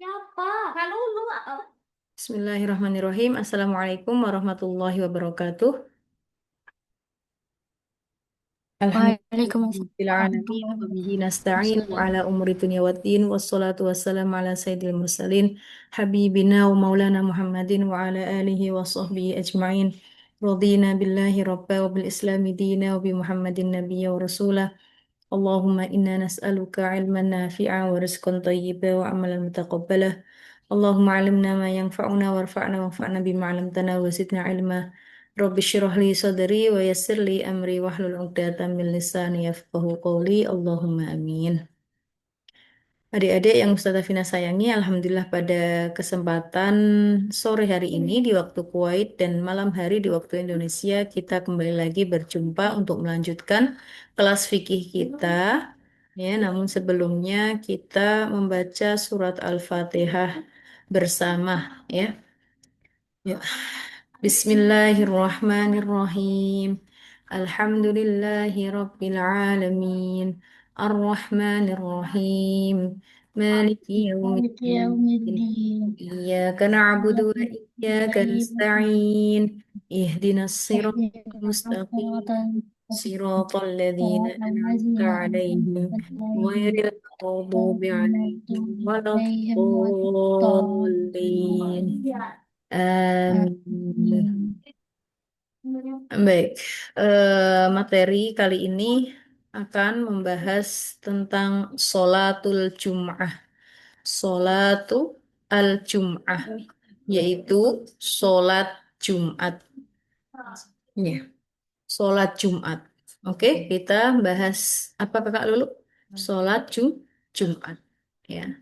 Siapa? Kak Lulu. Bismillahirrahmanirrahim. Assalamualaikum warahmatullahi wabarakatuh. Waalaikumsalam Alhamdulillahirrahmanirrahim. warahmatullahi Wa bihi nasta'in wa wabarakatuh. ala umuri dunya waddin. Wassalatu wassalamu ala sayyidil mursalin. Habibina wa maulana Muhammadin wa ala alihi wa sahbihi ajma'in. Radina billahi rabba wa bil islami dina wa bi Muhammadin nabiyya wa rasulah. Allahumma inna nas'aluka ilman nafi'a wa rizqan tayyiba wa amalan mutaqabbala. Allahumma alimna ma yanfa'una warfa'na wanfa'na bima 'allamtana wa zidna ilma. Rabbi syrah li sadri wa yassir li amri wahlul 'uqdatam min lisani yafqahu qawli. Allahumma amin. Adik-adik yang Ustazah Fina sayangi, Alhamdulillah pada kesempatan sore hari ini di waktu Kuwait dan malam hari di waktu Indonesia, kita kembali lagi berjumpa untuk melanjutkan kelas fikih kita. Ya, namun sebelumnya kita membaca surat Al-Fatihah bersama, ya. Ya. Bismillahirrahmanirrahim. Alhamdulillahi Rabbil Alamin. Ar-Rahmanirrahim. Maliki Maliki yawmiddin. yaumiddin. Iyyaka na'budu wa iyyaka nasta'in. Ihdinas siratal Ihdina mustaqim. siratal Siratal ladzina an'amta ladzina alaihim. an'amta alaihim Ghairil maghdubi ghairil alaihim maghdubi alaihim waladdallin. waladdallin. Amin. Amin. Baik, materi kali ini akan membahas tentang sholatul Jum'ah. Sholatu al-Jum'ah, yaitu sholat Jumat. Ya, sholat Jumat. Oke, kita bahas apa Kakak Lulu? Sholat Jumat. Ya.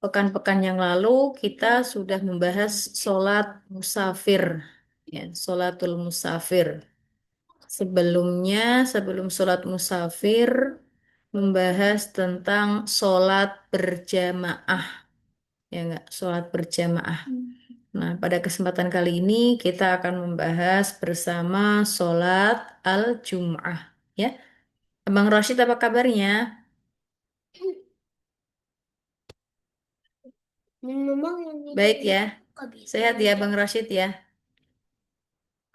Pekan-pekan yang lalu kita sudah membahas sholat musafir, ya, sholatul musafir. Sebelumnya, sebelum sholat musafir, membahas tentang sholat berjamaah, ya enggak, sholat berjamaah. Nah, pada kesempatan kali ini kita akan membahas bersama sholat al-Jum'ah, ya. Abang Roshid, apa kabarnya? Baik ya. Sehat ya, Bang Rashid ya?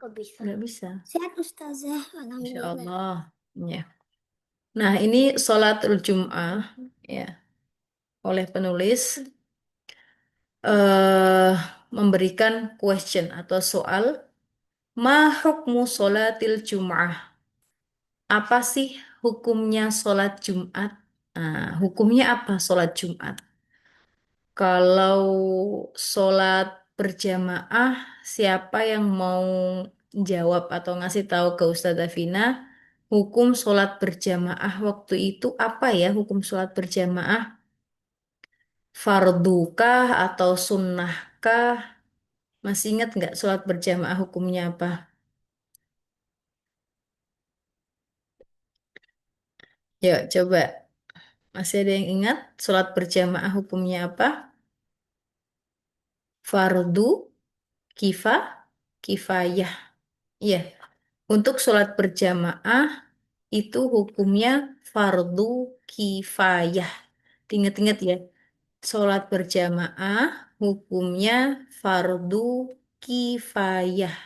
Kok bisa? Nggak bisa. Sehat Ustazah, Insya alhamdulillah. Allah. Ya. Nah, ini sholatul Jum'ah, ya, oleh penulis eh memberikan question atau soal, ma hukmu sholatil Jum'ah? Apa sih hukumnya sholat Jumat? Nah, hukumnya apa sholat Jumat? Kalau sholat berjamaah, siapa yang mau jawab atau ngasih tahu ke Ustazah Vina, hukum sholat berjamaah waktu itu apa ya hukum sholat berjamaah? Fardukah atau sunnahkah? Masih ingat nggak sholat berjamaah hukumnya apa? Yuk, coba. Masih ada yang ingat sholat berjamaah hukumnya apa? Fardu, kifayah. Iya, untuk sholat berjamaah itu hukumnya fardu kifayah. Ingat-ingat ya, sholat berjamaah hukumnya fardu kifayah.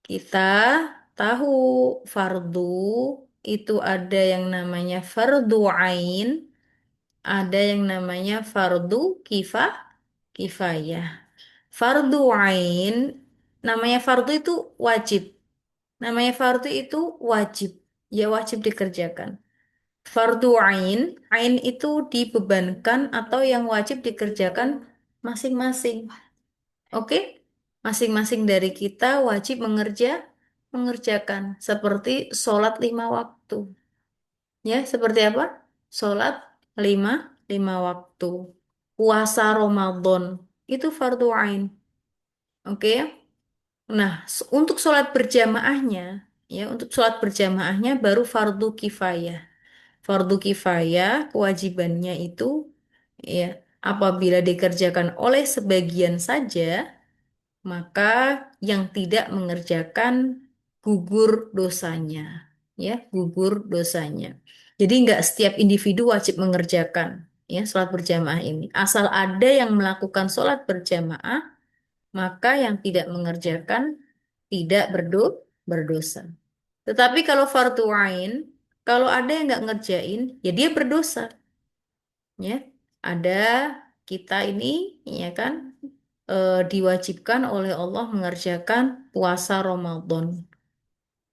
Kita tahu fardu itu ada yang namanya fardu ain, ada yang namanya fardu kifayah. Fardu ain, namanya fardu itu wajib. Namanya fardu itu wajib, ya wajib dikerjakan. Fardu ain, ain itu dibebankan atau yang wajib dikerjakan masing-masing. Oke? Masing-masing dari kita wajib mengerjakan seperti sholat 5 waktu. Ya, seperti apa? Sholat lima, lima waktu. Puasa Ramadan itu fardu ain. Oke ya? Nah, untuk sholat berjamaahnya, ya, untuk sholat berjamaahnya baru fardu kifayah. Fardu kifayah kewajibannya itu, ya, apabila dikerjakan oleh sebagian saja, maka yang tidak mengerjakan gugur dosanya, ya, gugur dosanya. Jadi nggak setiap individu wajib mengerjakan, ya sholat berjamaah ini. Asal ada yang melakukan sholat berjamaah, maka yang tidak mengerjakan tidak berdosa. Tetapi kalau fardu ain, kalau ada yang nggak ngerjain, ya dia berdosa. Ya, ada kita ini, ya kan, diwajibkan oleh Allah mengerjakan puasa Ramadan.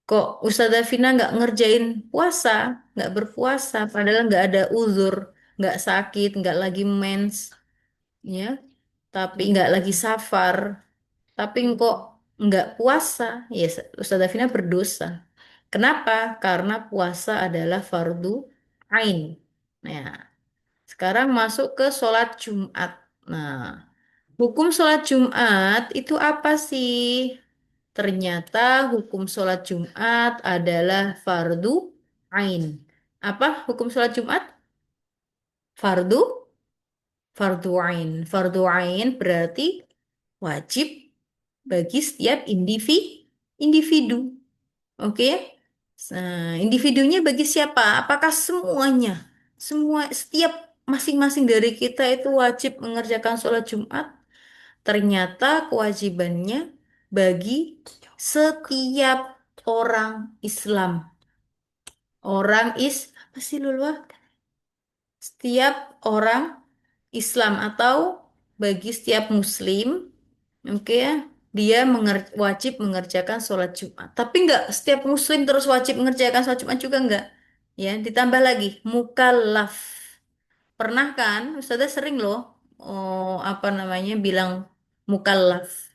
Kok Ustazah Vina nggak ngerjain puasa, nggak berpuasa, padahal nggak ada uzur, nggak sakit, nggak lagi mens, ya, tapi nggak lagi safar, tapi kok nggak puasa, ya Ustazah Vina berdosa. Kenapa? Karena puasa adalah fardu ain. Nah, sekarang masuk ke sholat Jumat. Nah, hukum sholat Jumat itu apa sih? Ternyata hukum sholat Jumat adalah fardu ain. Apa hukum sholat Jumat? Fardu, fardu ain. Fardu ain berarti wajib bagi setiap individu. Oke? Nah, individunya bagi siapa? Apakah semuanya? Semua, setiap masing-masing dari kita itu wajib mengerjakan sholat Jumat? Ternyata kewajibannya bagi setiap orang Islam. Apa sih Lulwa? Setiap orang Islam atau bagi setiap Muslim, oke ya, dia wajib mengerjakan sholat Jumat. Tapi nggak setiap Muslim terus wajib mengerjakan sholat Jumat juga nggak. Ya, ditambah lagi mukallaf. Pernah kan, Ustazah sering loh, apa namanya, bilang mukallaf.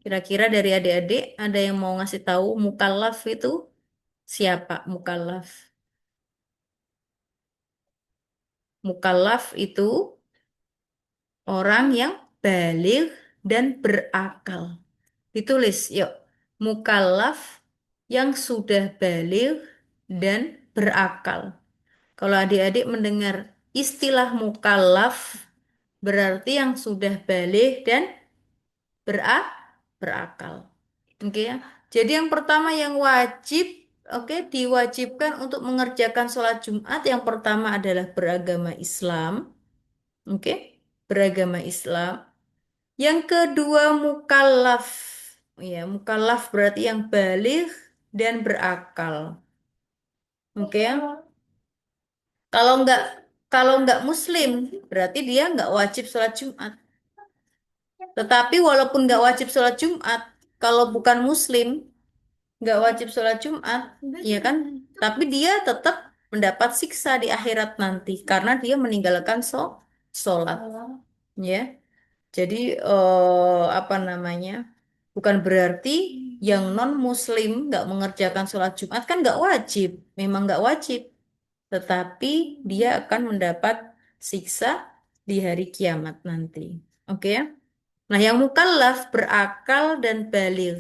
Kira-kira dari adik-adik ada yang mau ngasih tahu mukallaf itu siapa mukallaf? Mukallaf itu orang yang balik dan berakal. Ditulis, yuk. Mukallaf yang sudah balik dan berakal. Kalau adik-adik mendengar istilah mukallaf, berarti yang sudah balik dan berak berakal. Oke ya. Jadi yang pertama yang wajib, oke, diwajibkan untuk mengerjakan sholat Jumat yang pertama adalah beragama Islam. Oke, beragama Islam. Yang kedua mukallaf. Ya, mukallaf berarti yang balik dan berakal. Oke ya. Kalau nggak kalau nggak Muslim berarti dia nggak wajib sholat Jumat. Tetapi walaupun nggak wajib sholat Jumat, kalau bukan Muslim nggak wajib sholat Jumat, ya kan? Tapi dia tetap mendapat siksa di akhirat nanti karena dia meninggalkan sholat, ya. Jadi apa namanya? Bukan berarti yang non Muslim nggak mengerjakan sholat Jumat kan nggak wajib, memang nggak wajib. Tetapi dia akan mendapat siksa di hari kiamat nanti. Oke ya? Nah, yang mukallaf berakal dan baligh.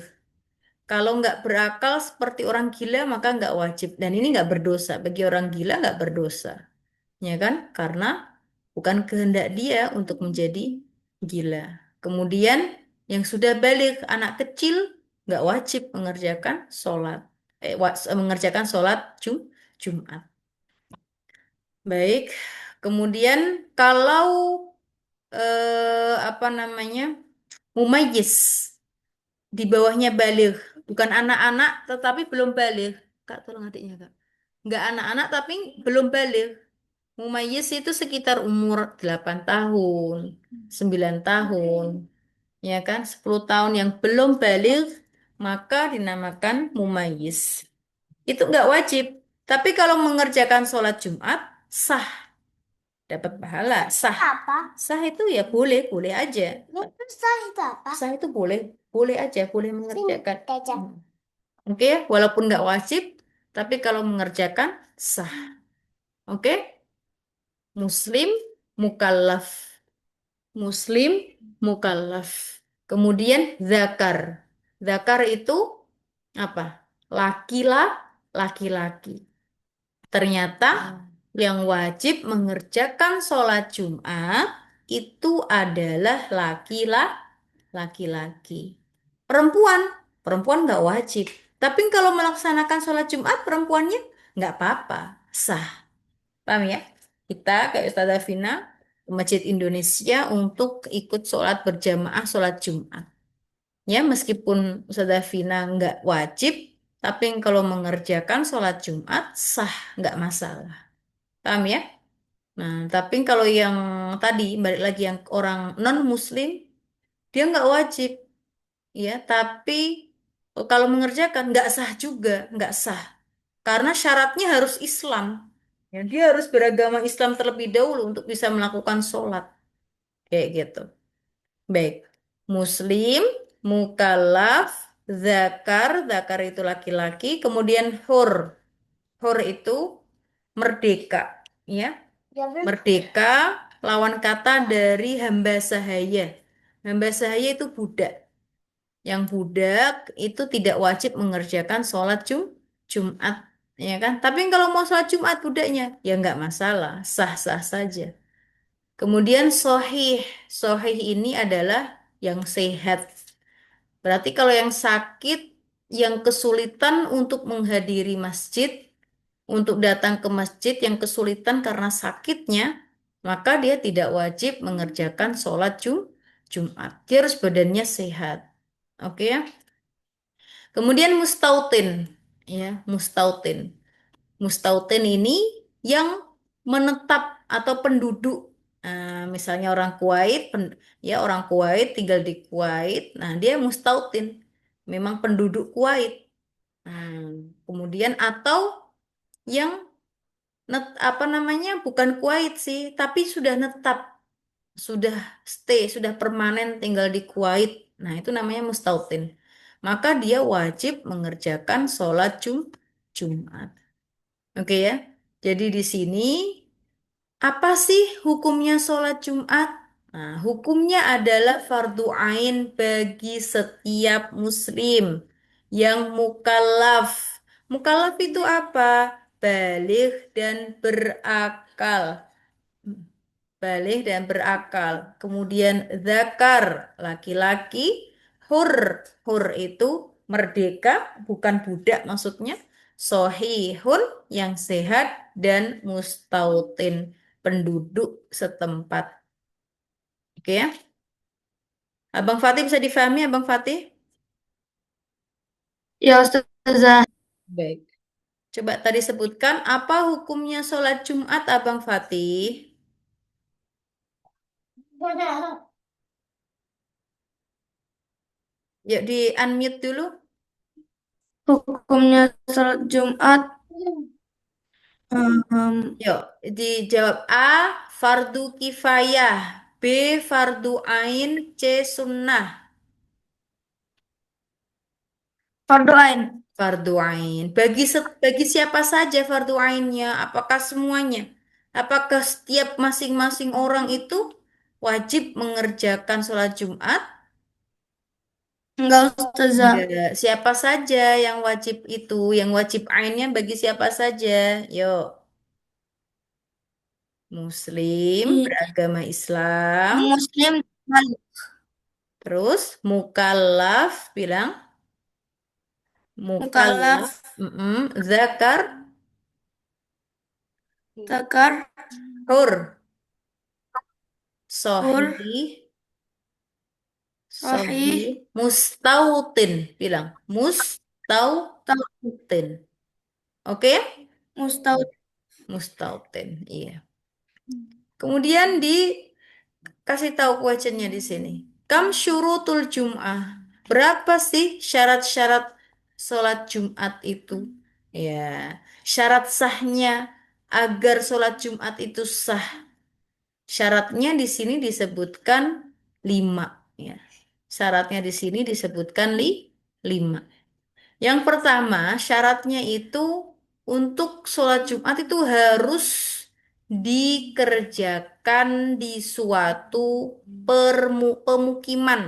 Kalau nggak berakal seperti orang gila maka nggak wajib. Dan ini nggak berdosa. Bagi orang gila nggak berdosa. Ya kan? Karena bukan kehendak dia untuk menjadi gila. Kemudian yang sudah balik anak kecil nggak wajib mengerjakan sholat. Mengerjakan sholat Jumat. Baik. Kemudian kalau apa namanya, mumayyiz di bawahnya baligh, bukan anak-anak tetapi belum baligh. Kak, tolong adiknya, Kak. Nggak anak-anak tapi belum baligh. Mumayyiz itu sekitar umur 8 tahun, 9 tahun, ya kan? 10 tahun yang belum baligh, maka dinamakan mumayyiz. Itu nggak wajib. Tapi kalau mengerjakan sholat Jumat, sah, dapat pahala, sah. Apa? Sah itu ya boleh, boleh aja. Sah itu apa? Sah itu boleh, boleh aja, boleh mengerjakan. Gajah. Oke, walaupun nggak wajib, tapi kalau mengerjakan sah. Oke, Muslim mukallaf, Muslim mukallaf. Kemudian zakar, zakar itu apa? Laki-laki. Ternyata yang wajib mengerjakan sholat Jumat itu adalah laki-laki. Perempuan, perempuan nggak wajib. Tapi kalau melaksanakan sholat Jumat perempuannya nggak apa-apa, sah. Paham ya? kita kayak Ustazah Vina ke Masjid Indonesia untuk ikut sholat berjamaah sholat Jumat. Ya, meskipun Ustazah Vina nggak wajib, tapi kalau mengerjakan sholat Jumat sah, nggak masalah. Paham ya? Nah, tapi kalau yang tadi, balik lagi yang orang non-Muslim, dia nggak wajib. Ya, tapi kalau mengerjakan nggak sah juga, nggak sah. Karena syaratnya harus Islam. Ya, dia harus beragama Islam terlebih dahulu untuk bisa melakukan sholat. Kayak gitu. Baik. Muslim, mukallaf, zakar, zakar itu laki-laki, kemudian hur. Hur itu merdeka. Ya, Ya, merdeka lawan kata dari hamba sahaya. Hamba sahaya itu budak. Yang budak itu tidak wajib mengerjakan sholat Jumat, ya kan? Tapi kalau mau sholat Jumat budaknya, ya nggak masalah, sah-sah saja. Kemudian sohih, sohih ini adalah yang sehat. Berarti kalau yang sakit, yang kesulitan untuk menghadiri masjid, untuk datang ke masjid yang kesulitan karena sakitnya, maka dia tidak wajib mengerjakan sholat Jumat. Dia harus badannya sehat. Oke ya. Kemudian mustautin, ya, mustautin. Mustautin ini yang menetap atau penduduk. Misalnya orang Kuwait, ya orang Kuwait tinggal di Kuwait. Nah, dia mustautin, memang penduduk Kuwait. Kemudian atau yang apa namanya bukan Kuwait sih, tapi sudah netap, sudah stay, sudah permanen tinggal di Kuwait. Nah, itu namanya mustautin. Maka dia wajib mengerjakan sholat Jumat. Oke ya. Jadi di sini apa sih hukumnya sholat Jumat? Nah, hukumnya adalah fardu ain bagi setiap muslim yang mukallaf. Mukallaf itu apa? Baligh dan berakal. Baligh dan berakal. Kemudian zakar, laki-laki. Hur, hur itu merdeka, bukan budak maksudnya. Sohihun yang sehat dan mustautin penduduk setempat. Oke ya. Abang Fatih bisa difahami, Abang Fatih? ya Ustazah. Baik. Coba tadi sebutkan apa hukumnya sholat Jumat, Abang Fatih? Yuk di unmute dulu. Hukumnya sholat Jumat, em, Yuk, dijawab A, fardu kifayah, B, fardu ain, C, sunnah. fardu ain. Fardu ain. Bagi siapa saja fardu ainnya? Apakah semuanya? Apakah setiap masing-masing orang itu wajib mengerjakan sholat Jumat? Enggak Ustazah. Enggak. Siapa saja yang wajib itu? Yang wajib ainnya bagi siapa saja? Yuk, Muslim, I- beragama Islam. Muslim Terus mukallaf bilang mukallaf, mukallaf, zakar, zakar, hur, hur, sohih, sohih, sahih, mustautin bilang mustautin. Oke? mustaud. Mustautin, iya. Kemudian dikasih tahu questionnya di sini. Kam syurutul Jum'ah. Berapa sih syarat-syarat sholat Jumat itu? Ya, syarat sahnya agar sholat Jumat itu sah. Syaratnya di sini disebutkan 5. Ya. Syaratnya di sini disebutkan 5. Yang pertama, syaratnya itu untuk sholat Jumat itu harus dikerjakan di suatu pemukiman,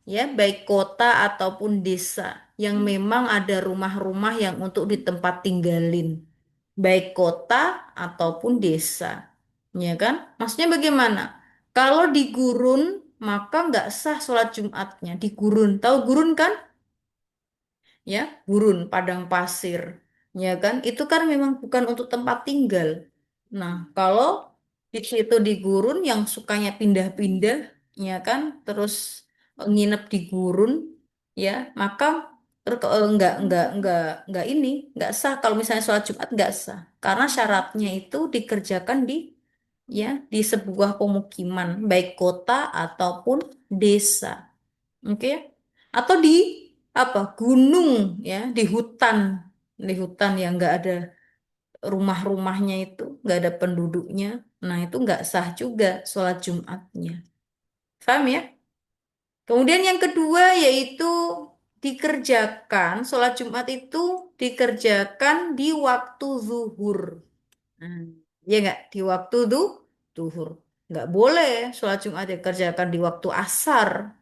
ya, baik kota ataupun desa yang memang ada rumah-rumah yang untuk di tempat tinggalin, baik kota ataupun desa, ya kan? Maksudnya bagaimana? Kalau di gurun maka nggak sah sholat Jumatnya di gurun. Tahu gurun kan? Ya, gurun, padang pasir, ya kan? Itu kan memang bukan untuk tempat tinggal. Nah, kalau di situ di gurun yang sukanya pindah-pindah, ya kan, terus nginep di gurun, ya, maka nggak ini, nggak sah. Kalau misalnya sholat Jumat nggak sah, karena syaratnya itu dikerjakan ya, di sebuah pemukiman, baik kota ataupun desa, oke, atau di apa, gunung, ya, di hutan yang nggak ada rumah-rumahnya itu nggak ada penduduknya, nah itu nggak sah juga sholat Jumatnya. Paham ya? Kemudian yang kedua yaitu dikerjakan, sholat Jumat itu dikerjakan di waktu zuhur. Hmm. Ya nggak? Di waktu zuhur. Nggak boleh sholat Jumat dikerjakan di waktu asar.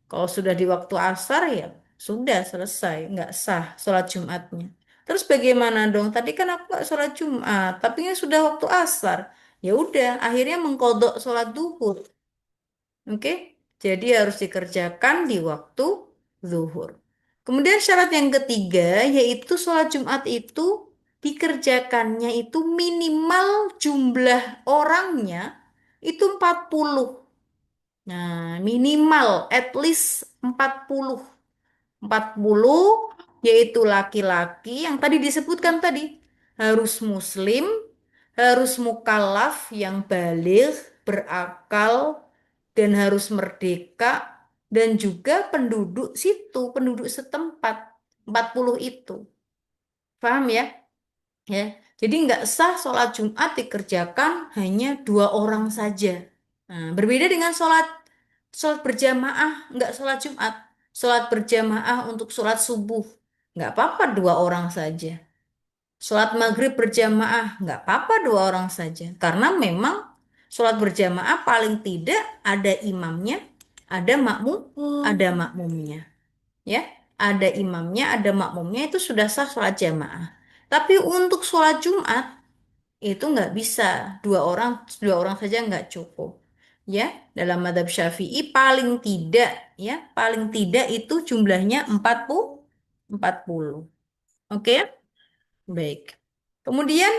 Kalau sudah di waktu asar ya sudah selesai, nggak sah sholat Jumatnya. Terus bagaimana dong? Tadi kan aku nggak sholat Jumat, tapi ini sudah waktu asar. Ya udah, akhirnya mengkodok sholat duhur. Oke, jadi harus dikerjakan di waktu zuhur. Kemudian syarat yang ketiga yaitu sholat Jumat itu dikerjakannya itu minimal jumlah orangnya itu 40. Nah, minimal at least 40. 40 yaitu laki-laki yang tadi disebutkan tadi harus muslim, harus mukallaf yang baligh, berakal dan harus merdeka dan juga penduduk situ, penduduk setempat. 40 itu. Paham ya? Ya. Jadi nggak sah sholat Jumat dikerjakan hanya dua orang saja. Nah, berbeda dengan sholat berjamaah, nggak sholat Jumat. Sholat berjamaah untuk sholat subuh, nggak apa-apa dua orang saja. Sholat maghrib berjamaah, nggak apa-apa dua orang saja. Karena memang sholat berjamaah paling tidak ada imamnya, ada makmumnya. Ya, ada imamnya, ada makmumnya itu sudah sah sholat jamaah. Tapi untuk sholat Jumat itu nggak bisa dua orang saja nggak cukup. Ya, dalam madhab Syafi'i paling tidak itu jumlahnya 40. Oke, ya? Baik. Kemudian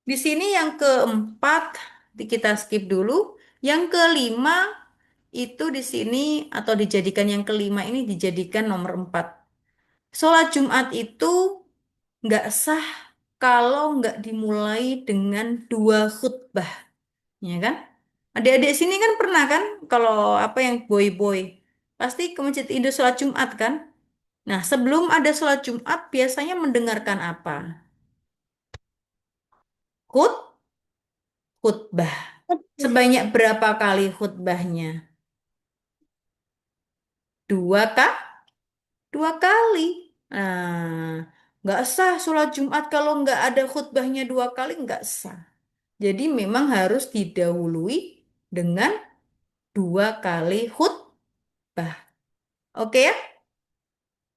di sini yang keempat kita skip dulu. Yang kelima itu di sini atau dijadikan yang kelima ini dijadikan nomor 4. Sholat Jumat itu nggak sah kalau nggak dimulai dengan dua khutbah, ya kan? Adik-adik sini kan pernah kan kalau apa yang boy-boy pasti ke Masjid Indo sholat Jumat kan? Nah, sebelum ada sholat Jumat biasanya mendengarkan apa? Khut, khutbah. Sebanyak berapa kali khutbahnya? Dua kah? Dua kali. Nah, nggak sah sholat Jumat kalau nggak ada khutbahnya dua kali nggak sah. Jadi memang harus didahului dengan dua kali khutbah. Oke ya?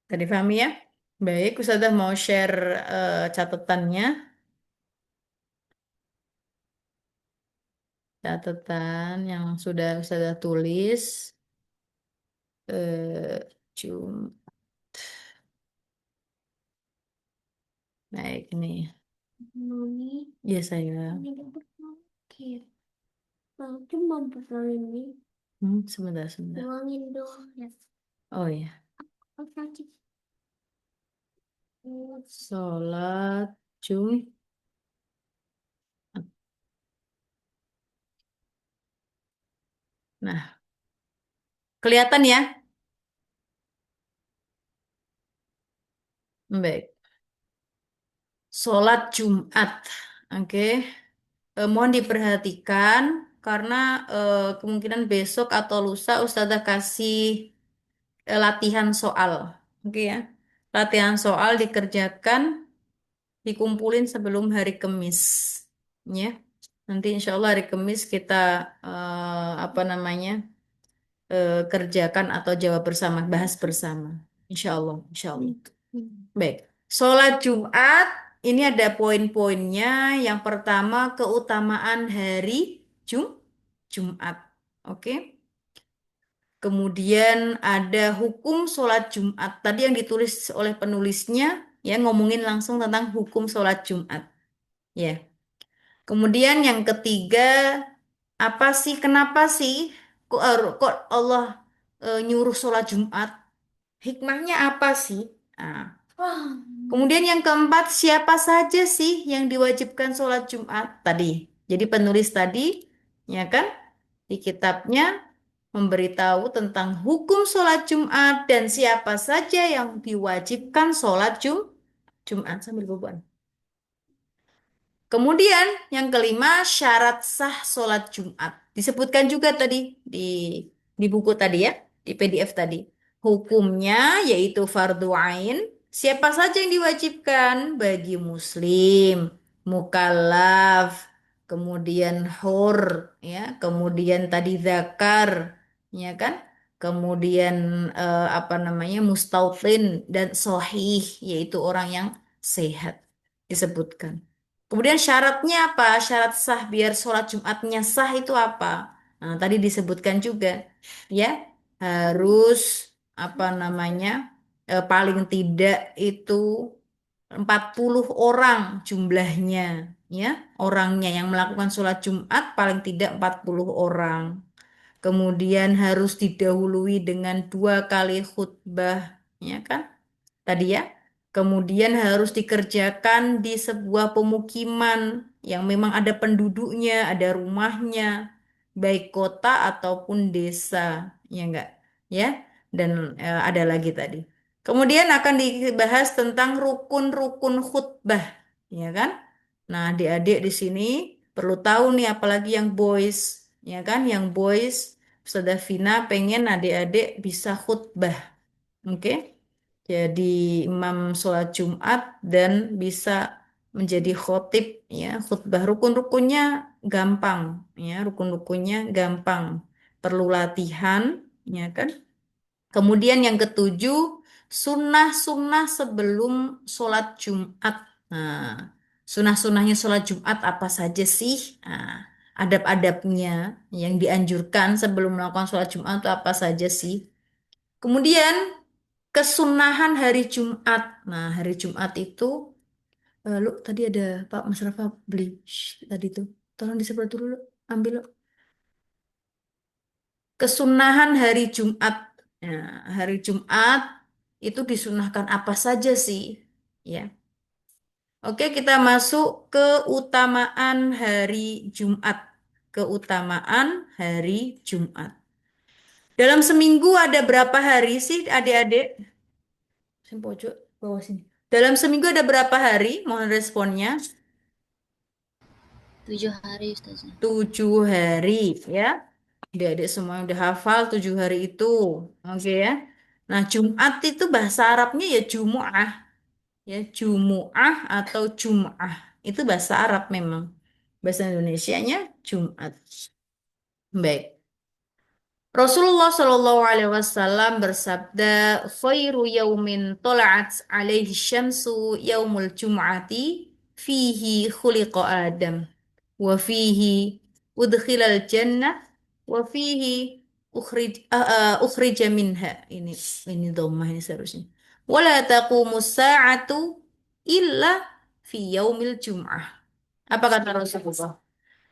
Tadi pahami ya? Baik, Ustazah mau share catatannya. Catatan yang sudah Ustazah tulis. Eh, Jum. Baik, ini. Ya saya. Sebentar, sebentar. Oh ya. Sholat Jumat. Nah, kelihatan ya? Baik. Sholat Jumat. Oke. Mohon diperhatikan karena kemungkinan besok atau lusa Ustazah kasih latihan soal. Oke ya. Latihan soal dikerjakan, dikumpulin sebelum hari Kamis. Ya. Nanti insya Allah hari Kamis kita apa namanya kerjakan atau jawab bersama, bahas bersama. Insya Allah, insya Allah. Baik. Sholat Jumat ini ada poin-poinnya. Yang pertama keutamaan hari Jumat. Oke. Kemudian ada hukum sholat Jumat. Tadi yang ditulis oleh penulisnya ya ngomongin langsung tentang hukum sholat Jumat. Ya. Kemudian yang ketiga, apa sih, kenapa sih kok Allah nyuruh sholat Jumat? Hikmahnya apa sih? Nah, kemudian yang keempat, siapa saja sih yang diwajibkan sholat Jumat tadi? Jadi penulis tadi, ya kan, di kitabnya memberitahu tentang hukum sholat Jumat dan siapa saja yang diwajibkan sholat Jumat sambil boboan. Kemudian yang kelima, syarat sah sholat Jumat. Disebutkan juga tadi di buku tadi ya, di PDF tadi. Hukumnya yaitu fardu ain. Siapa saja yang diwajibkan? Bagi muslim, mukallaf, kemudian hur, ya, kemudian tadi zakar, ya kan? Kemudian apa namanya? Mustautin dan sohih, yaitu orang yang sehat disebutkan. Kemudian syaratnya apa? Syarat sah biar sholat Jumatnya sah itu apa? Nah, tadi disebutkan juga, ya, harus apa namanya? Paling tidak itu 40 orang jumlahnya, ya, orangnya yang melakukan sholat Jumat paling tidak 40 orang. Kemudian harus didahului dengan 2 kali khutbah, ya kan? Tadi ya. Kemudian harus dikerjakan di sebuah pemukiman yang memang ada penduduknya, ada rumahnya, baik kota ataupun desa, ya enggak? Ya. Dan ada lagi tadi. Kemudian akan dibahas tentang rukun-rukun khutbah, ya kan? Nah, adik-adik di sini perlu tahu nih, apalagi yang boys, ya kan? Yang boys, Ustazah Vina pengen adik-adik bisa khutbah, oke? Jadi imam sholat Jumat dan bisa menjadi khotib, ya. Khutbah rukun-rukunnya gampang, ya, rukun-rukunnya gampang, perlu latihan, ya kan. Kemudian yang ketujuh, sunnah-sunnah sebelum sholat Jumat. Nah, sunnah-sunnahnya sholat Jumat apa saja sih? Nah, adab-adabnya yang dianjurkan sebelum melakukan sholat Jumat itu apa saja sih? Kemudian kesunahan hari Jumat. Nah, hari Jumat itu, lu tadi ada Pak Mas Rafa beli tadi tuh. Tolong disebar dulu, lu. Ambil lu. Kesunahan hari Jumat. Nah, hari Jumat itu disunahkan apa saja sih? Ya. Oke, kita masuk keutamaan hari Jumat. Keutamaan hari Jumat. Dalam seminggu ada berapa hari sih, adik-adik? Sini pojok bawah sini. Dalam seminggu ada berapa hari? Mohon responnya. 7 hari Ustazah. 7 hari, ya. Adik-adik semua udah hafal 7 hari itu. Oke ya. Nah, Jumat itu bahasa Arabnya ya Jumu'ah. Ya, Jumu'ah atau Jum'ah. Itu bahasa Arab memang. Bahasa Indonesianya Jumat. Baik. Rasulullah Shallallahu Alaihi Wasallam bersabda, "Khairu yaumin tola'at alaihi syamsu yaumul jum'ati fihi khuliqa Adam wa fihi udkhilal jannah wa fihi ukhrija minha." Ini dhammah ini seharusnya. Wala taqumu sa'atu illa fi yaumil jum'ah. Apa kata Rasulullah?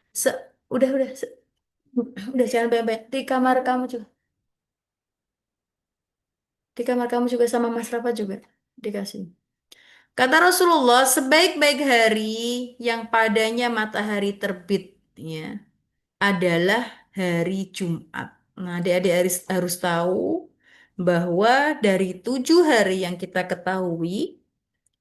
Se udah udah jangan banyak-banyak di kamar kamu juga. Di kamar kamu juga sama Mas Rafa juga dikasih. Kata Rasulullah, sebaik-baik hari yang padanya matahari terbitnya adalah hari Jumat. Nah, adik-adik harus tahu bahwa dari 7 hari yang kita ketahui,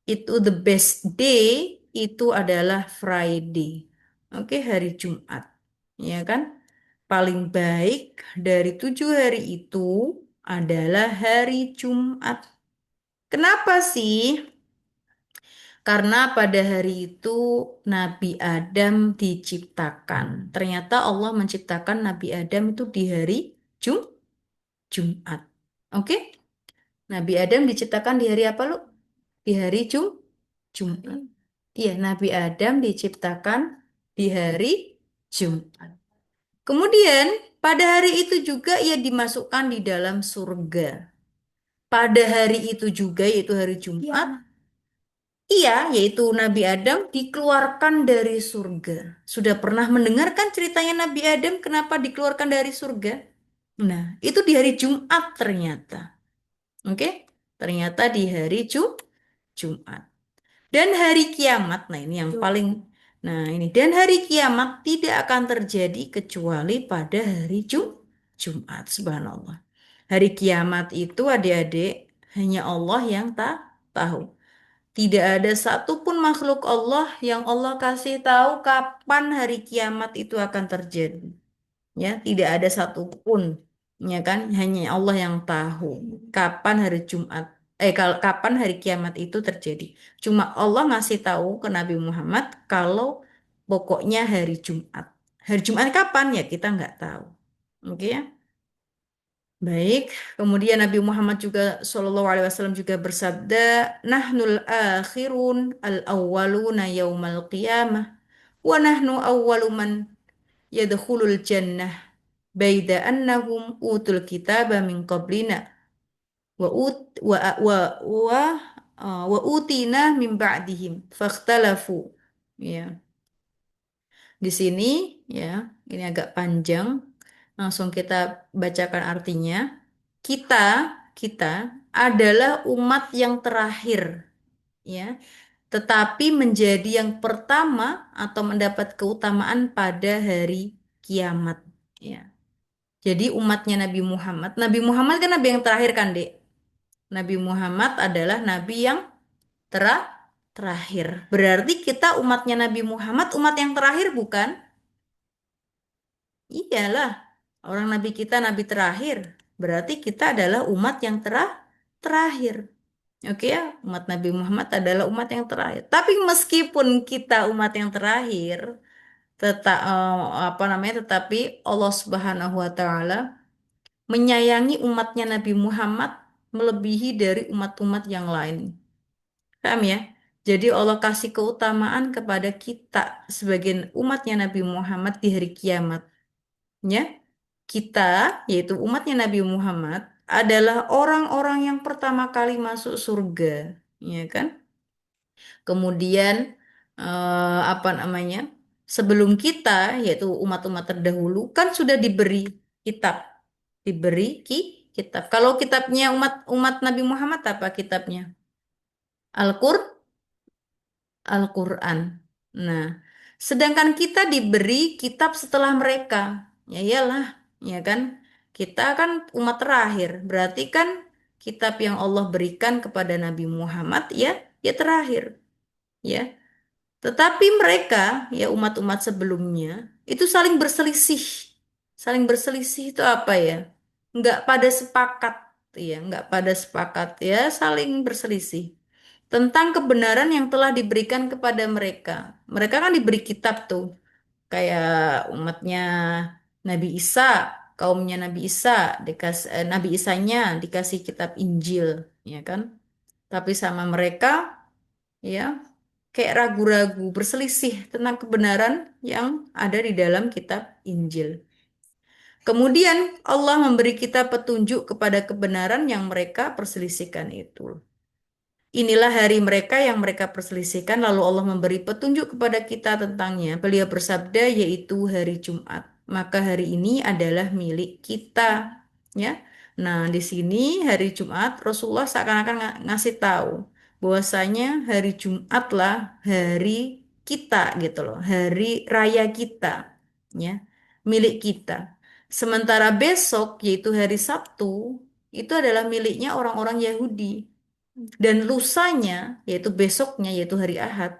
itu the best day itu adalah Friday. Oke, hari Jumat. Ya kan? Paling baik dari 7 hari itu adalah hari Jumat. Kenapa sih? Karena pada hari itu Nabi Adam diciptakan. Ternyata Allah menciptakan Nabi Adam itu di hari Jumat. Oke? Nabi Adam diciptakan di hari apa, lu? Di hari Jumat. Iya, Nabi Adam diciptakan di hari Jumat. Kemudian pada hari itu juga ia dimasukkan di dalam surga. Pada hari itu juga, yaitu hari Jumat, Iya, yaitu Nabi Adam dikeluarkan dari surga. Sudah pernah mendengarkan ceritanya Nabi Adam kenapa dikeluarkan dari surga? Nah, itu di hari Jumat ternyata. Oke? Ternyata di hari Jumat. Dan hari kiamat, nah ini yang paling, nah ini, dan hari kiamat tidak akan terjadi kecuali pada hari Jumat, subhanallah. Hari kiamat itu adik-adik hanya Allah yang tahu. Tidak ada satupun makhluk Allah yang Allah kasih tahu kapan hari kiamat itu akan terjadi. Ya, tidak ada satupun, ya kan? Hanya Allah yang tahu kapan hari Jumat, kapan hari kiamat itu terjadi. Cuma Allah ngasih tahu ke Nabi Muhammad kalau pokoknya hari Jumat. Hari Jumat kapan ya kita nggak tahu. Oke ya. Baik, kemudian Nabi Muhammad juga Shallallahu Alaihi Wasallam juga bersabda, Nahnul akhirun al awwaluna yaumal qiyamah, wa nahnu awwalu man yadkhulul jannah, baida annahum utul kitaba min qablina wa ut wa wa utina min ba'dihim fakhtalafu. Ya, di sini ya, ini agak panjang. Langsung kita bacakan artinya. Kita, kita adalah umat yang terakhir, ya, tetapi menjadi yang pertama atau mendapat keutamaan pada hari kiamat, ya. Jadi umatnya Nabi Muhammad kan nabi yang terakhir kan, Dek? Nabi Muhammad adalah nabi yang tera- terakhir. Berarti kita umatnya Nabi Muhammad, umat yang terakhir bukan? Iyalah, orang nabi kita nabi terakhir. Berarti kita adalah umat yang terakhir. Oke ya, umat Nabi Muhammad adalah umat yang terakhir. Tapi meskipun kita umat yang terakhir, apa namanya? Tetapi Allah Subhanahu wa taala menyayangi umatnya Nabi Muhammad melebihi dari umat-umat yang lain. Paham ya? Jadi Allah kasih keutamaan kepada kita sebagai umatnya Nabi Muhammad di hari kiamat. Ya, kita, yaitu umatnya Nabi Muhammad, adalah orang-orang yang pertama kali masuk surga. Ya kan? Kemudian apa namanya? Sebelum kita, yaitu umat-umat terdahulu, kan sudah diberi kitab, diberi kitab. Kalau kitabnya umat Nabi Muhammad apa kitabnya? Al-Qur, Al-Quran. Nah, sedangkan kita diberi kitab setelah mereka. Ya iyalah, ya kan? Kita kan umat terakhir. Berarti kan kitab yang Allah berikan kepada Nabi Muhammad ya, ya terakhir, ya. Tetapi mereka, ya umat-umat sebelumnya, itu saling berselisih. Saling berselisih itu apa ya? Nggak pada sepakat, ya, nggak pada sepakat, ya, saling berselisih tentang kebenaran yang telah diberikan kepada mereka. Mereka kan diberi kitab tuh, kayak umatnya Nabi Isa, kaumnya Nabi Isa, Nabi Isanya dikasih kitab Injil, ya kan? Tapi sama mereka, ya, kayak ragu-ragu, berselisih tentang kebenaran yang ada di dalam kitab Injil. Kemudian Allah memberi kita petunjuk kepada kebenaran yang mereka perselisihkan itu. Inilah hari mereka yang mereka perselisihkan, lalu Allah memberi petunjuk kepada kita tentangnya. Beliau bersabda, yaitu hari Jumat. Maka hari ini adalah milik kita, ya. Nah, di sini hari Jumat Rasulullah seakan-akan ngasih tahu bahwasanya hari Jumatlah hari kita gitu loh, hari raya kita, ya, milik kita. Sementara besok yaitu hari Sabtu itu adalah miliknya orang-orang Yahudi. Dan lusanya, yaitu besoknya, yaitu hari Ahad,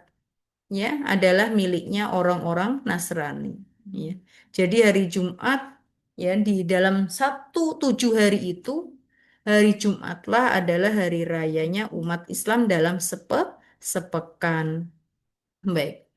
ya, adalah miliknya orang-orang Nasrani. Ya. Jadi hari Jumat, ya, di dalam 1 7 hari itu, hari Jumatlah adalah hari rayanya umat Islam dalam sepekan. Baik.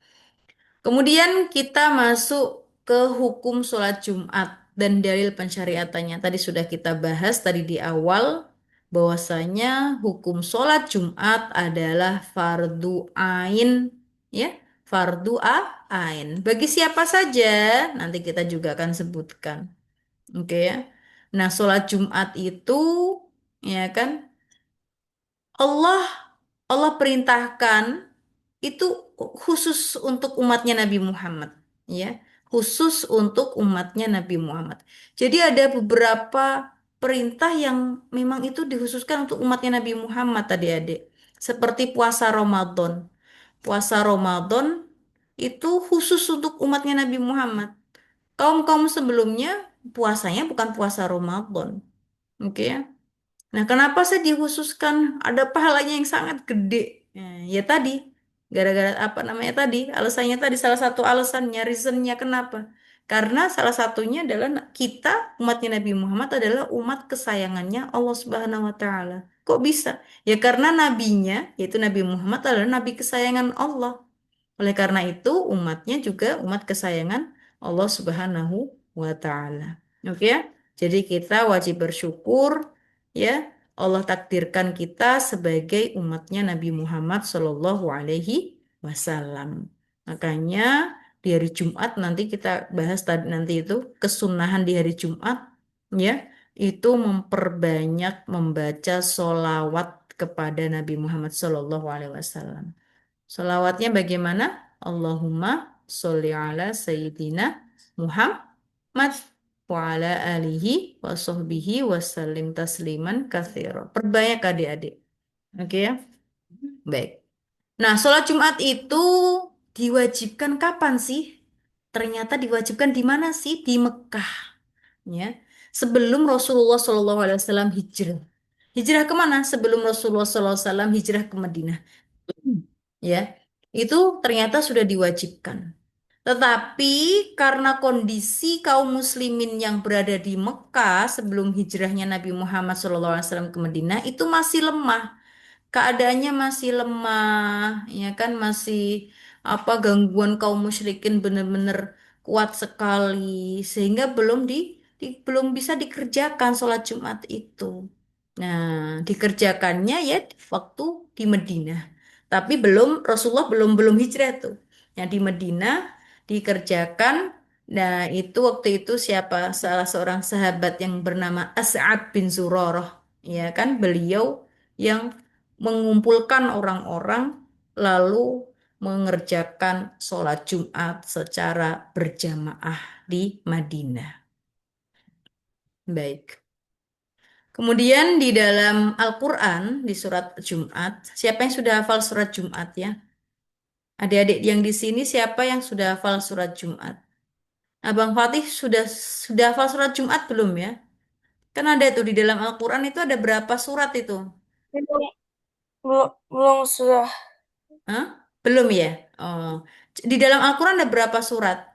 Kemudian kita masuk ke hukum sholat Jumat dan dalil pensyariatannya. Tadi sudah kita bahas tadi di awal bahwasanya hukum sholat Jumat adalah fardu ain, ya, fardu ain. Bagi siapa saja nanti kita juga akan sebutkan. Oke ya. Nah, sholat Jumat itu, ya kan, Allah Allah perintahkan itu khusus untuk umatnya Nabi Muhammad, ya, khusus untuk umatnya Nabi Muhammad. Jadi ada beberapa perintah yang memang itu dikhususkan untuk umatnya Nabi Muhammad tadi adik, seperti puasa Ramadan. Puasa Ramadan itu khusus untuk umatnya Nabi Muhammad. Kaum-kaum sebelumnya puasanya bukan puasa Ramadan, oke ya. Nah, kenapa saya dikhususkan? Ada pahalanya yang sangat gede. Ya tadi, gara-gara apa namanya tadi? Alasannya tadi salah satu alasannya, reasonnya kenapa? Karena salah satunya adalah kita umatnya Nabi Muhammad adalah umat kesayangannya Allah Subhanahu Wa Taala. Kok bisa? Ya karena nabinya, yaitu Nabi Muhammad adalah nabi kesayangan Allah. Oleh karena itu, umatnya juga umat kesayangan Allah Subhanahu wa Ta'ala. Oke ya? Jadi kita wajib bersyukur ya, Allah takdirkan kita sebagai umatnya Nabi Muhammad Shallallahu Alaihi Wasallam. Makanya di hari Jumat nanti kita bahas tadi nanti itu kesunahan di hari Jumat ya, itu memperbanyak membaca solawat kepada Nabi Muhammad Shallallahu Alaihi Wasallam. Salawatnya bagaimana? Allahumma sholli ala Sayyidina Muhammad wa ala alihi wa sahbihi wa sallim tasliman katsira. Perbanyak adik-adik. Oke ya? Baik. Nah, sholat Jumat itu diwajibkan kapan sih? Ternyata diwajibkan di mana sih? Di Mekah. Ya. Sebelum Rasulullah SAW hijrah. Hijrah kemana? Sebelum Rasulullah SAW hijrah ke Madinah. Ya, itu ternyata sudah diwajibkan. Tetapi karena kondisi kaum muslimin yang berada di Mekah sebelum hijrahnya Nabi Muhammad SAW ke Madinah itu masih lemah, keadaannya masih lemah, ya kan masih apa gangguan kaum musyrikin benar-benar kuat sekali sehingga belum bisa dikerjakan sholat Jumat itu. Nah, dikerjakannya ya waktu di Madinah. Tapi Rasulullah belum belum hijrah tuh. Yang di Madinah dikerjakan. Nah, itu waktu itu siapa? Salah seorang sahabat yang bernama As'ad bin Zurarah. Ya kan, beliau yang mengumpulkan orang-orang lalu mengerjakan sholat Jumat secara berjamaah di Madinah. Baik. Kemudian di dalam Al-Quran, di surat Jumat, siapa yang sudah hafal surat Jumat ya? Adik-adik yang di sini siapa yang sudah hafal surat Jumat? Abang Fatih sudah hafal surat Jumat belum ya? Kan ada tuh di dalam Al-Quran itu ada berapa surat itu? Belum, belum sudah. Hah? Belum ya? Oh. Di dalam Al-Quran ada berapa surat?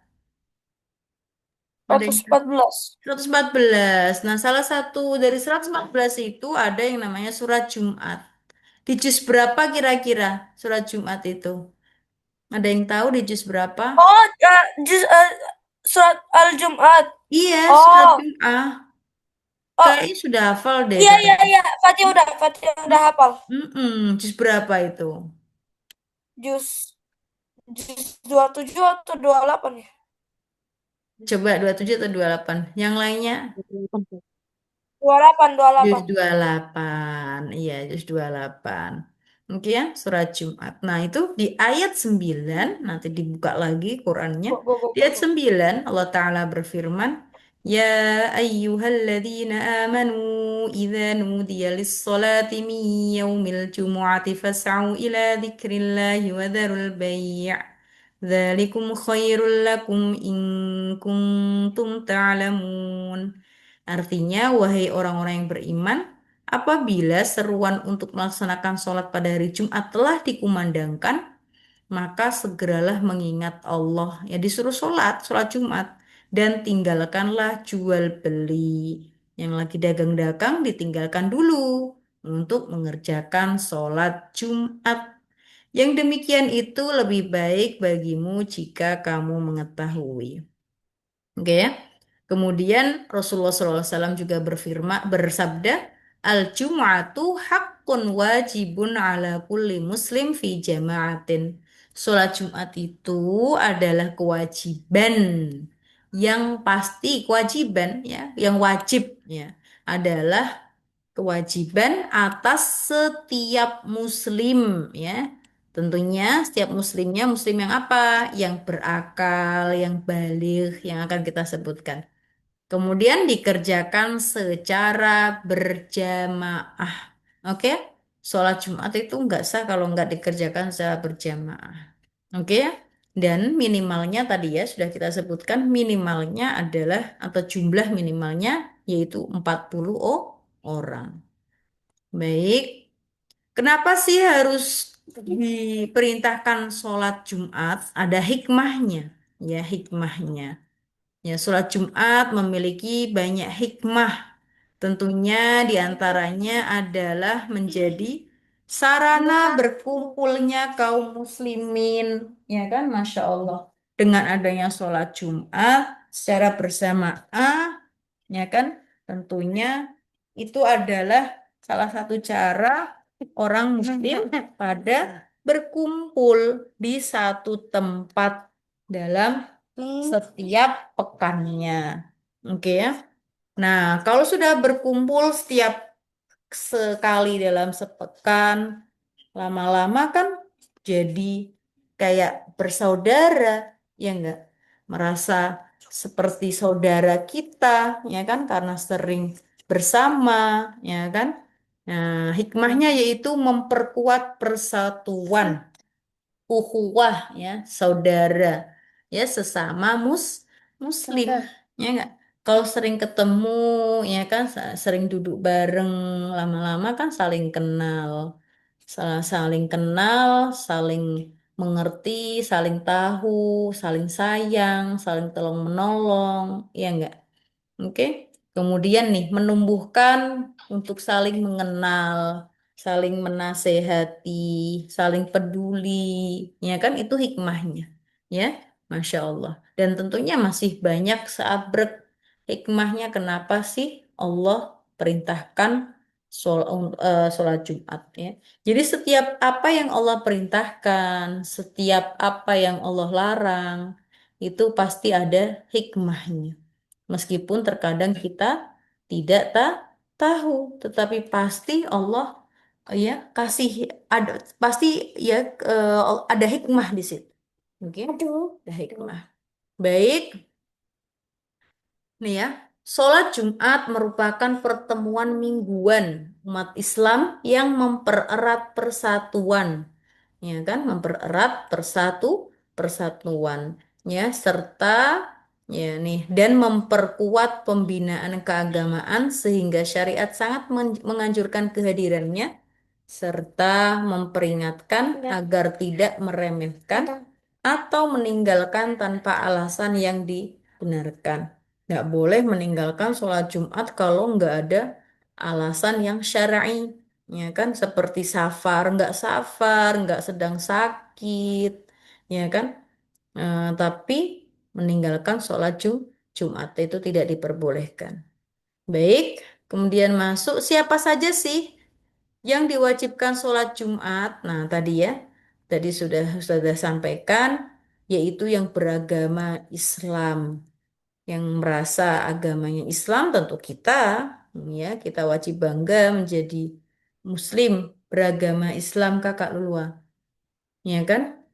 Ada yang 114. 114. Nah, salah satu dari 114 itu ada yang namanya surat Jumat. Di juz berapa kira-kira surat Jumat itu? Ada yang tahu di juz berapa? Oh, surat Al-Jum'at. Iya, surat Oh, Jum'ah. oh, Kayaknya sudah hafal deh iya, iya, kayaknya. iya. Fatih udah hafal. Juz berapa itu? Jus, jus 27 atau 28 ya? Coba 27 atau 28. Yang lainnya? 28, Juz 28. 28. Iya, juz 28. Oke ya, surat Jumat. Nah, itu di ayat 9, nanti dibuka lagi Qurannya. Di ayat Go. 9, Allah Ta'ala berfirman, Ya ayyuhalladzina amanu idza nudiya lis-salati min yaumil jumu'ati fas'au ila dzikrillahi wa dzarul bai'. Dzalikum khairul lakum in kuntum ta'lamun. Artinya, wahai orang-orang yang beriman, apabila seruan untuk melaksanakan sholat pada hari Jumat telah dikumandangkan, maka segeralah mengingat Allah. Ya disuruh sholat Jumat. Dan tinggalkanlah jual beli. Yang lagi dagang-dagang ditinggalkan dulu untuk mengerjakan sholat Jumat. Yang demikian itu lebih baik bagimu jika kamu mengetahui. Oke ya. Kemudian Rasulullah SAW juga bersabda, Al-Jum'atu haqqun wajibun ala kulli muslim fi jama'atin. Sholat Jumat itu adalah kewajiban yang pasti, kewajiban ya, yang wajib ya, adalah kewajiban atas setiap muslim ya. Tentunya setiap muslimnya muslim yang apa? Yang berakal, yang baligh, yang akan kita sebutkan. Kemudian dikerjakan secara berjamaah. Oke? Sholat Jumat itu nggak sah kalau nggak dikerjakan secara berjamaah. Oke ya? Dan minimalnya tadi ya sudah kita sebutkan minimalnya adalah atau jumlah minimalnya yaitu 40 orang. Baik. Kenapa sih harus diperintahkan sholat Jumat? Ada hikmahnya. Ya, hikmahnya. Ya, sholat Jumat memiliki banyak hikmah. Tentunya diantaranya adalah menjadi sarana berkumpulnya kaum muslimin. Ya kan, Masya Allah. Dengan adanya sholat Jumat secara berjamaah, ya kan, tentunya itu adalah salah satu cara orang muslim pada berkumpul di satu tempat dalam setiap pekannya. Oke ya. Nah, kalau sudah berkumpul setiap sekali dalam sepekan, lama-lama kan jadi kayak bersaudara, ya enggak? Merasa seperti saudara kita, ya kan? Karena sering bersama, ya kan? Nah, hikmahnya yaitu memperkuat persatuan ukhuwah ya saudara ya sesama muslim ya enggak kalau sering ketemu ya kan sering duduk bareng lama-lama kan saling kenal saling kenal saling mengerti saling tahu saling sayang saling tolong menolong ya enggak. Oke. Kemudian nih, menumbuhkan untuk saling mengenal, saling menasehati, saling peduli, ya kan itu hikmahnya. Ya, Masya Allah. Dan tentunya masih banyak seabrek hikmahnya kenapa sih Allah perintahkan sholat Jumat ya. Jadi setiap apa yang Allah perintahkan, setiap apa yang Allah larang, itu pasti ada hikmahnya. Meskipun terkadang kita tidak tahu, tetapi pasti Allah ya kasih ada pasti ya ada hikmah di situ. Oke, ada hikmah. Baik, nih ya. Sholat Jumat merupakan pertemuan mingguan umat Islam yang mempererat persatuan, ya kan? Mempererat persatuan, ya serta ya nih dan memperkuat pembinaan keagamaan sehingga syariat sangat menganjurkan kehadirannya serta memperingatkan agar tidak meremehkan atau meninggalkan tanpa alasan yang dibenarkan. Nggak boleh meninggalkan sholat Jumat kalau nggak ada alasan yang syar'i, ya kan? Seperti safar, nggak sedang sakit, ya kan? Tapi meninggalkan sholat Jumat itu tidak diperbolehkan. Baik, kemudian masuk siapa saja sih yang diwajibkan sholat Jumat? Nah, tadi sudah sampaikan, yaitu yang beragama Islam, yang merasa agamanya Islam tentu kita, ya kita wajib bangga menjadi Muslim beragama Islam kakak Lulua, ya kan?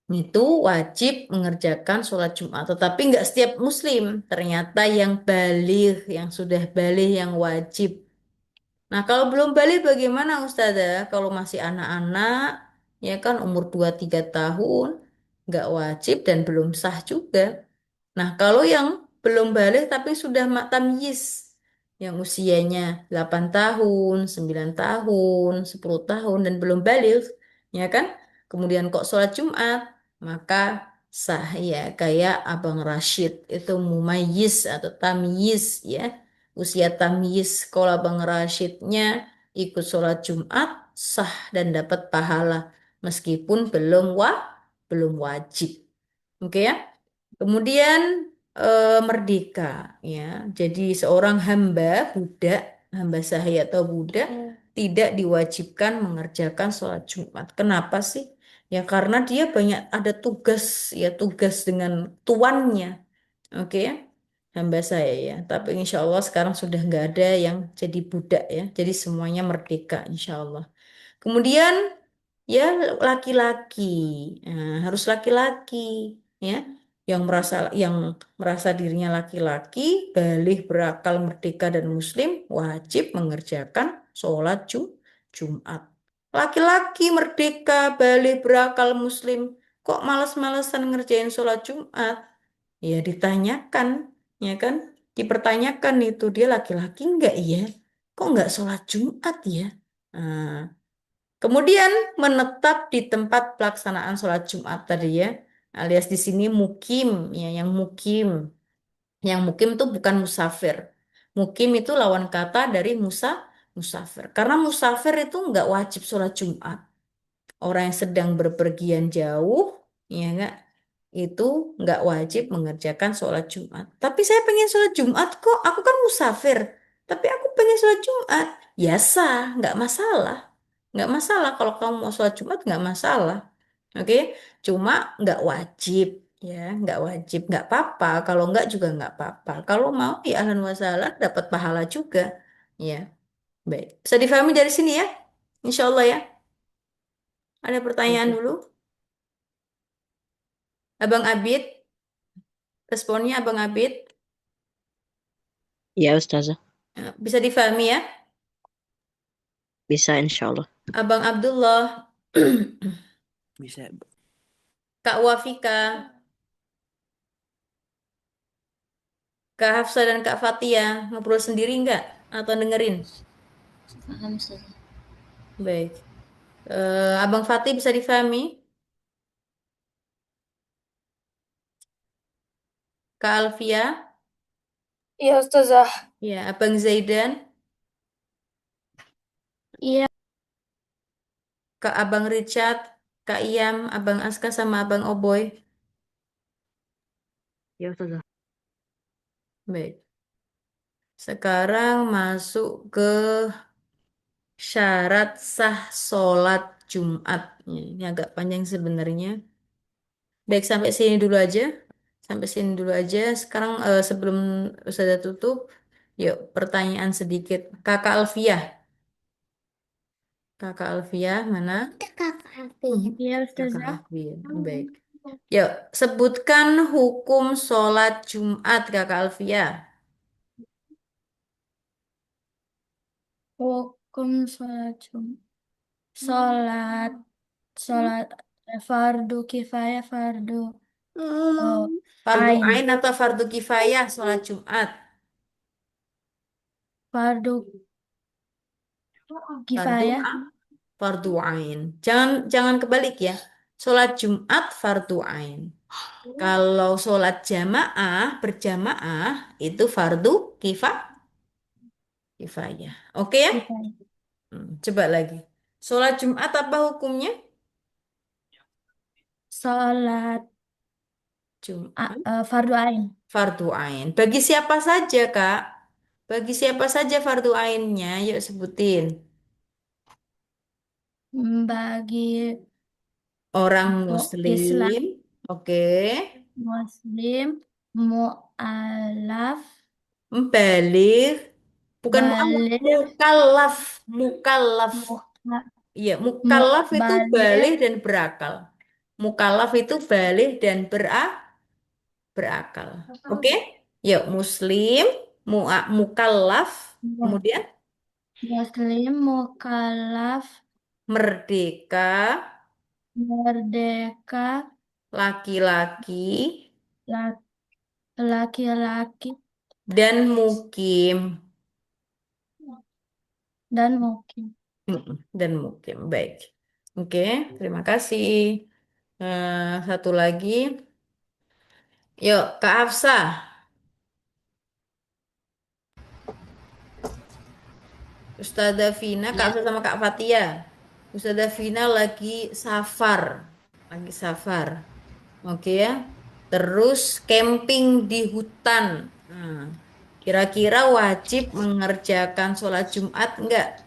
Itu wajib mengerjakan sholat Jumat. Tetapi nggak setiap muslim. Ternyata yang baligh, yang sudah baligh, yang wajib. Nah, kalau belum baligh bagaimana Ustazah? Kalau masih anak-anak, ya kan umur 2 3 tahun, nggak wajib dan belum sah juga. Nah, kalau yang belum balik tapi sudah tamyiz, yang usianya 8 tahun, 9 tahun, 10 tahun dan belum balik, ya kan? Kemudian kok sholat Jumat, maka sah ya kayak Abang Rashid itu mumayyiz atau tamyiz ya. Usia tamyiz kalau Abang Rashidnya ikut sholat Jumat sah dan dapat pahala meskipun belum wajib. Oke ya. Kemudian merdeka ya. Jadi seorang budak, hamba sahaya atau budak tidak diwajibkan mengerjakan sholat Jumat. Kenapa sih? Ya karena dia banyak ada tugas ya tugas dengan tuannya. Oke ya. hamba saya ya. Tapi insya Allah sekarang sudah nggak ada yang jadi budak ya. Jadi semuanya merdeka insya Allah. Kemudian ya laki-laki. Nah, harus laki-laki ya. Yang merasa dirinya laki-laki, balik berakal merdeka dan muslim, wajib mengerjakan sholat Jumat. Laki-laki merdeka, balik berakal muslim, kok malas-malesan ngerjain sholat Jumat? Ya ditanyakan, ya kan? Dipertanyakan itu dia laki-laki enggak ya? Kok enggak sholat Jumat ya? Nah, kemudian menetap di tempat pelaksanaan sholat Jumat tadi ya, alias di sini mukim ya, yang mukim itu bukan musafir. Mukim itu lawan kata dari musafir. Karena musafir itu enggak wajib sholat Jumat. Orang yang sedang berpergian jauh, ya enggak, itu nggak wajib mengerjakan sholat Jumat. Tapi saya pengen sholat Jumat kok, aku kan musafir. Tapi aku pengen sholat Jumat, ya sah, nggak masalah. Nggak masalah kalau kamu mau sholat Jumat, nggak masalah. Oke, cuma nggak wajib, ya, nggak wajib, nggak apa-apa. Kalau nggak juga nggak apa-apa. Kalau mau ya ahlan wa sahlan, dapat pahala juga. Ya, baik. Bisa difahami dari sini ya? Insya Allah ya. Ada pertanyaan Oke. dulu? Abang Abid, responnya Abang Abid. Ya, Ustazah. Bisa difahami ya? Bisa insya Allah. Abang Abdullah, Bisa. Kak Wafika, Kak Hafsa dan Kak Fatia ngobrol sendiri nggak? Atau dengerin? Paham, Ustazah. Baik. Abang Fatih bisa difahami? Kak Alfia, Iya, Ustazah. ya, Abang Zaidan, Iya. Kak Abang Richard, Kak Iyam, Abang Aska sama Abang Oboy. Ya, Ustazah. Baik. Sekarang masuk ke syarat sah sholat Jumat. Ini agak panjang sebenarnya. Baik, sampai sini dulu aja. Sampai sini dulu aja. Sekarang sebelum saya tutup, yuk pertanyaan sedikit. Kakak Alfiah. Kakak Alfiah mana? Iya, Kakak Ustazah. Alfiah. Baik. Yuk, sebutkan hukum sholat Jumat, Kakak Alfiah. Hukum sholat Jumat. Sholat, sholat fardu kifayah, fardu oh, Fardu ain. ain atau fardu kifayah sholat Jumat? Fardu Fardu kifayah. fardu ain. Jangan jangan kebalik ya. Sholat Jumat fardu ain. Kalau sholat jamaah berjamaah itu fardu kifayah. Oke ya? Kifayah. Coba lagi. Sholat Jumat apa hukumnya? Sholat Jumat fardu ain. fardu ain. Bagi siapa saja, Kak? Bagi siapa saja fardu ainnya? Yuk sebutin. Bagi Orang Islam, Muslim. Oke. Muslim, mu'alaf, Balik. Bukan mu'alaf. balik, Mukallaf. Mukallaf. muka- Iya, mukallaf itu balik, balih dan berakal. Mukallaf itu balih dan berakal. Oke? Yuk, muslim, mukallaf, kemudian Muslim, mukallaf, merdeka, merdeka, laki-laki, la- laki-laki, dan mukim. dan mukim. Dan mukim. Baik. Oke, terima kasih. Satu lagi. Yuk, Kak Hafsah. Ustazah Vina, Kak Ya. Hafsah sama Kak Fatia. Ustazah Vina lagi safar. Lagi safar. Oke ya. Terus camping di hutan. Nah, kira-kira wajib mengerjakan sholat Jumat enggak?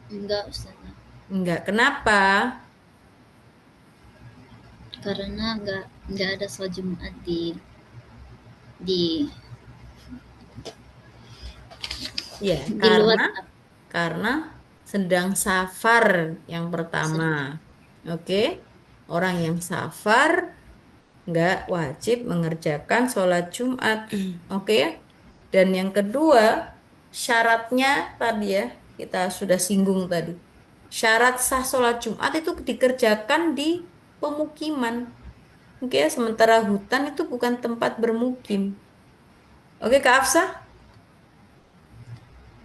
Enggak, Ustazah. Enggak. Kenapa? Karena enggak ada sholat Jumat Di Ya, di luar karena sedang safar yang pertama. Oke. Orang yang safar nggak wajib mengerjakan sholat Jumat. Oke ya. Dan yang kedua, syaratnya tadi ya, kita sudah singgung tadi. Syarat sah sholat Jumat itu dikerjakan di pemukiman. Oke ya, sementara hutan itu bukan tempat bermukim. Oke, Kak Afsah?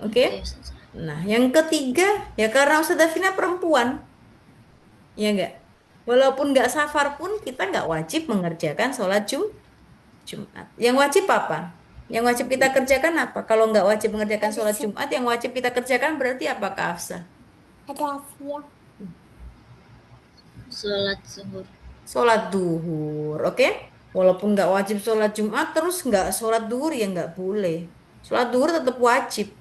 Oke. Oke, Ustazah. Nah, yang ketiga, ya karena Ustazah Vina perempuan, ya enggak? Walaupun nggak safar pun kita nggak wajib mengerjakan sholat Jumat. Yang wajib apa? Yang wajib kita kerjakan apa? Kalau nggak wajib mengerjakan sholat Jumat, yang wajib kita kerjakan berarti apa, Kak Afsah? Sholat zuhur. Sholat duhur, oke? Walaupun nggak wajib sholat Jumat, terus nggak sholat duhur ya nggak boleh. Sholat duhur tetap wajib,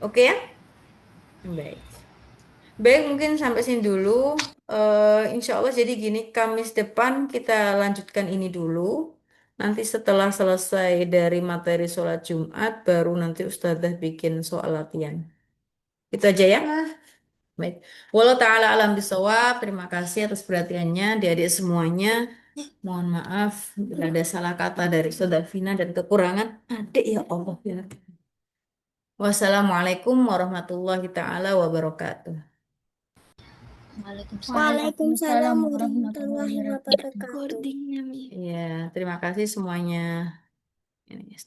oke ya? Baik. Baik, mungkin sampai sini dulu. Insya Allah jadi gini, Kamis depan kita lanjutkan ini dulu. Nanti setelah selesai dari materi sholat Jumat, baru nanti Ustazah bikin soal latihan. Itu aja ya. Baik. Walau ta'ala alam bisawab. Terima kasih atas perhatiannya, adik-adik semuanya. Mohon maaf bila ada salah kata dari Ustazah Vina dan kekurangan adik ya Allah ya. Wassalamualaikum warahmatullahi taala wabarakatuh. Waalaikumsalam warahmatullahi wabarakatuh. Recordingnya, Mi. Ya, terima kasih semuanya. Ini.